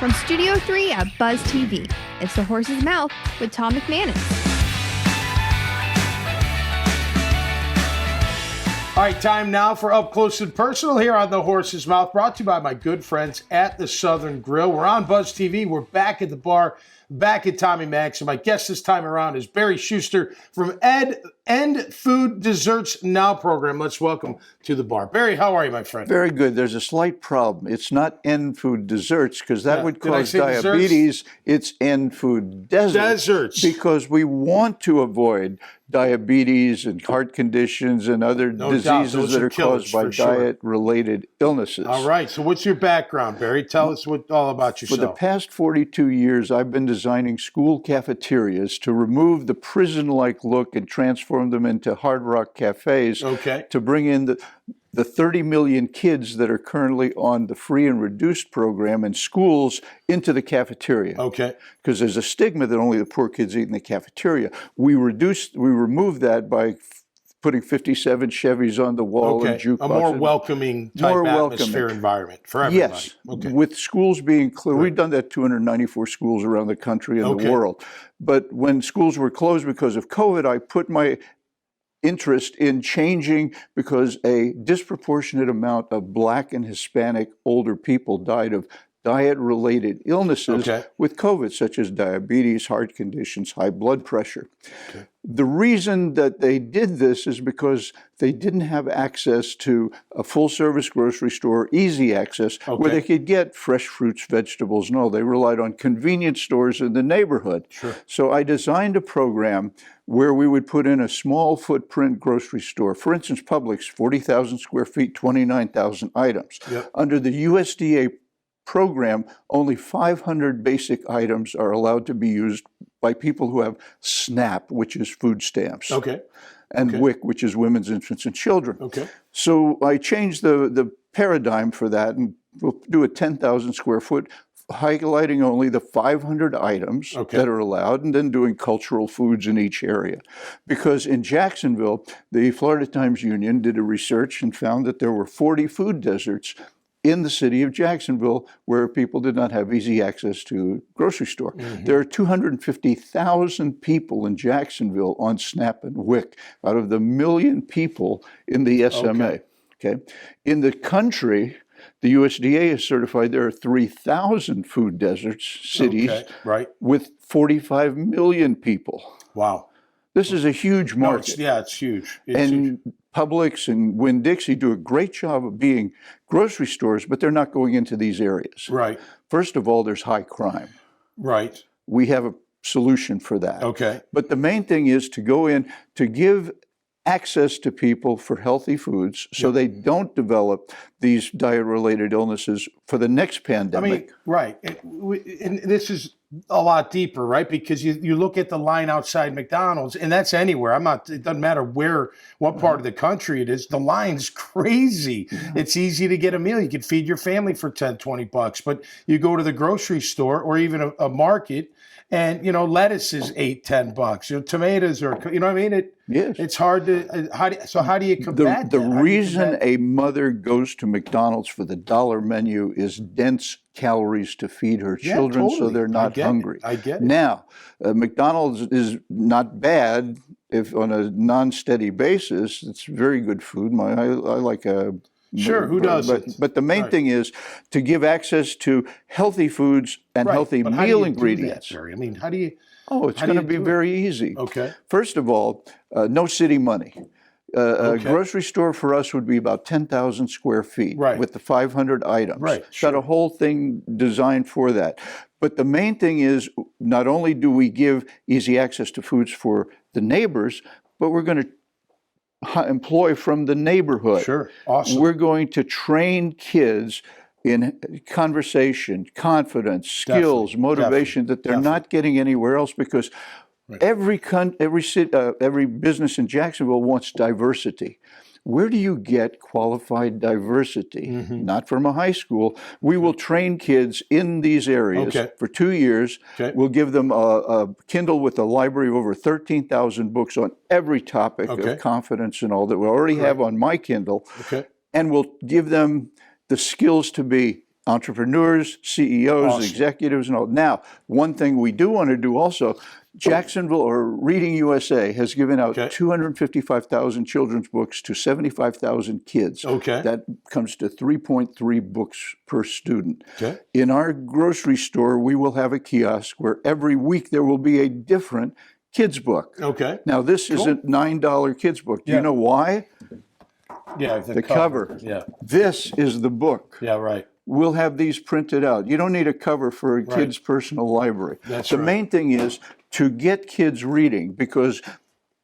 From Studio 3 at Buzz TV, it's The Horse's Mouth with Tom McManus. All right, time now for Up Close and Personal here on The Horse's Mouth, brought to you by my good friends at the Southern Grill. We're on Buzz TV. We're back at the bar, back at Tommy Max, and my guest this time around is Barry Schuster from End Food Desserts Now program. Let's welcome to the bar. Barry, how are you, my friend? Very good. There's a slight problem. It's not End Food Desserts because that would cause diabetes. Desserts? It's End Food Deserts. Because we want to avoid diabetes and heart conditions and other diseases that are caused by diet-related illnesses. All right. So what's your background, Barry? Tell us all about yourself. For the past 42 years, I've been designing school cafeterias to remove the prison-like look and transform them into Hard Rock cafes to bring in the 30 million kids that are currently on the free and reduced program in schools into the cafeteria. Because there's a stigma that only the poor kids eat in the cafeteria. We removed that by putting 57 Chevys on the wall and jukeboxes. A more welcoming type atmosphere environment for everybody. Yes. With schools being closed, we've done that 294 schools around the country and the world. But when schools were closed because of COVID, I put my interest in changing because a disproportionate amount of Black and Hispanic older people died of diet-related illnesses with COVID, such as diabetes, heart conditions, high blood pressure. The reason that they did this is because they didn't have access to a full-service grocery store, easy access, where they could get fresh fruits, vegetables, and all. They relied on convenience stores in the neighborhood. So I designed a program where we would put in a small footprint grocery store. For instance, Publix, 40,000 square feet, 29,000 items. Under the USDA program, only 500 basic items are allowed to be used by people who have SNAP, which is food stamps, and WIC, which is women's, infants, and children. So I changed the paradigm for that, and we'll do a 10,000 square foot, highlighting only the 500 items that are allowed, and then doing cultural foods in each area. Because in Jacksonville, the Florida Times Union did a research and found that there were 40 food deserts in the city of Jacksonville where people did not have easy access to a grocery store. There are 250,000 people in Jacksonville on SNAP and WIC out of the million people in the SMA. In the country, the USDA has certified there are 3,000 food deserts, cities, with 45 million people. Wow. This is a huge market. It's huge. Publix and Winn-Dixie do a great job of being grocery stores, but they're not going into these areas. First of all, there's high crime. We have a solution for that. But the main thing is to go in to give access to people for healthy foods so they don't develop these diet-related illnesses for the next pandemic. And this is a lot deeper, right? Because you look at the line outside McDonald's, and that's anywhere. It doesn't matter what part of the country it is. The line's crazy. It's easy to get a meal. You can feed your family for $10, $20, but you go to the grocery store or even a market, and lettuce is $8, $10. Tomatoes are, what I mean? It's hard to. How do you combat the reason a mother goes to McDonald's for the dollar menu is dense calories to feed her children, so they're not hungry. I get it. Now, McDonald's is not bad if on a non-steady basis. It's very good food. I like a. Who doesn't? But the main thing is to give access to healthy foods and healthy meal ingredients. That, Barry? How do you? It's going to be very easy. First of all, no city money. A grocery store for us would be about 10,000 square feet with the 500 items. Got a whole thing designed for that. But the main thing is not only do we give easy access to foods for the neighbors, but we're going to employ from the neighborhood. Awesome. We're going to train kids in conversation, confidence, skills, motivation that they're not getting anywhere else because every business in Jacksonville wants diversity. Where do you get qualified diversity? Not from a high school. We will train kids in these areas for 2 years. We'll give them a Kindle with a library of over 13,000 books on every topic of confidence and all that we already have on my Kindle. And we'll give them the skills to be entrepreneurs, CEOs, Awesome. executives, and all. Now, one thing we do want to do also, Jacksonville or Reading USA has given out 255,000 children's books to 75,000 kids. Okay. That comes to 3.3 books per student. Okay. In our grocery store, we will have a kiosk where every week there will be a different kids book. Okay. Now, this is a $9 kids book. Do you know why? Yeah, The cover. Yeah. This is the book. Yeah, right. We'll have these printed out. You don't need a cover for a kid's personal library. That's the right. main thing is to get kids reading, because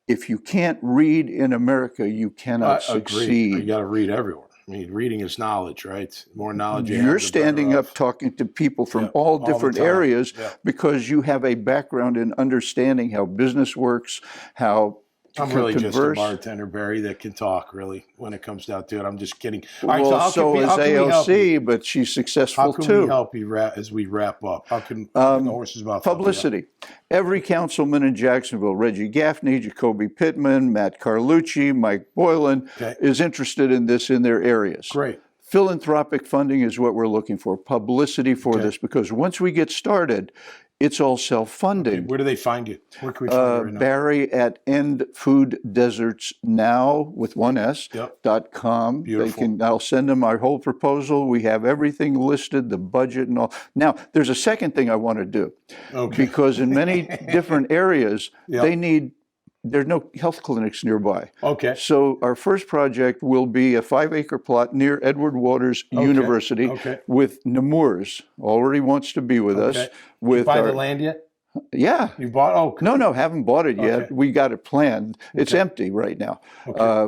if you can't read in America, you cannot succeed. You got to read everywhere. I mean, reading is knowledge, right? The more knowledge you have, You're the standing better up off. talking to people from Yeah, all all the different time. areas Yeah. because you have a background in understanding how business works, how I'm to really just a converse. bartender, Barry, that can talk, really, when it comes down to it. I'm just kidding. All right, Well, how so can we- is how can we help you? AOC, but she's successful How can too. we help you as we wrap up? How can the horse's mouth help you out? Publicity. Every councilman in Jacksonville, Reggie Gaffney, Jacoby Pittman, Matt Carlucci, Mike Boylan, is interested in this in their areas. Great. Philanthropic funding is what we're looking for, publicity for this, because once we get started, it's all self-funding. Where do they find you? Where can we find you right now? Barry at End Food Deserts Now with one S .com. Beautiful. I'll send them our whole proposal. We have everything listed, the budget and all. Now, there's a second thing I want to do, because in many different areas, there's no health clinics nearby. Okay. So our first project will be a 5-acre plot near Edward Waters University with Nemours, already wants to be with us. With buy the land yet? Yeah. You bought? Oh, No, haven't bought it yet. Okay. We got it planned. It's empty right now.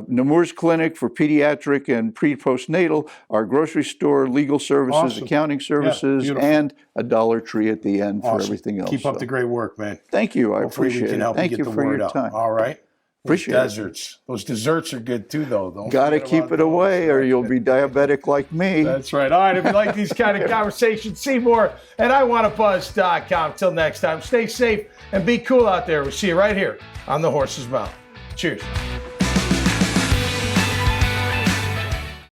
Nemours Clinic for pediatric and pre-postnatal, our grocery store, legal services, accounting services, beautiful. and a Dollar Tree at the end for everything else. Keep up the great work, man. Thank you. I Hopefully appreciate we can it. help Thank you you get the for word your out. time. All right. Appreciate it. Those desserts are good too, though. Don't Got to forget keep about it those. away or you'll be diabetic like me. That's right. All right. If you like these kind of conversations, see more at iwanttabuzz.com. Till next time, stay safe and be cool out there. We'll see you right here on The Horse's Mouth. Cheers.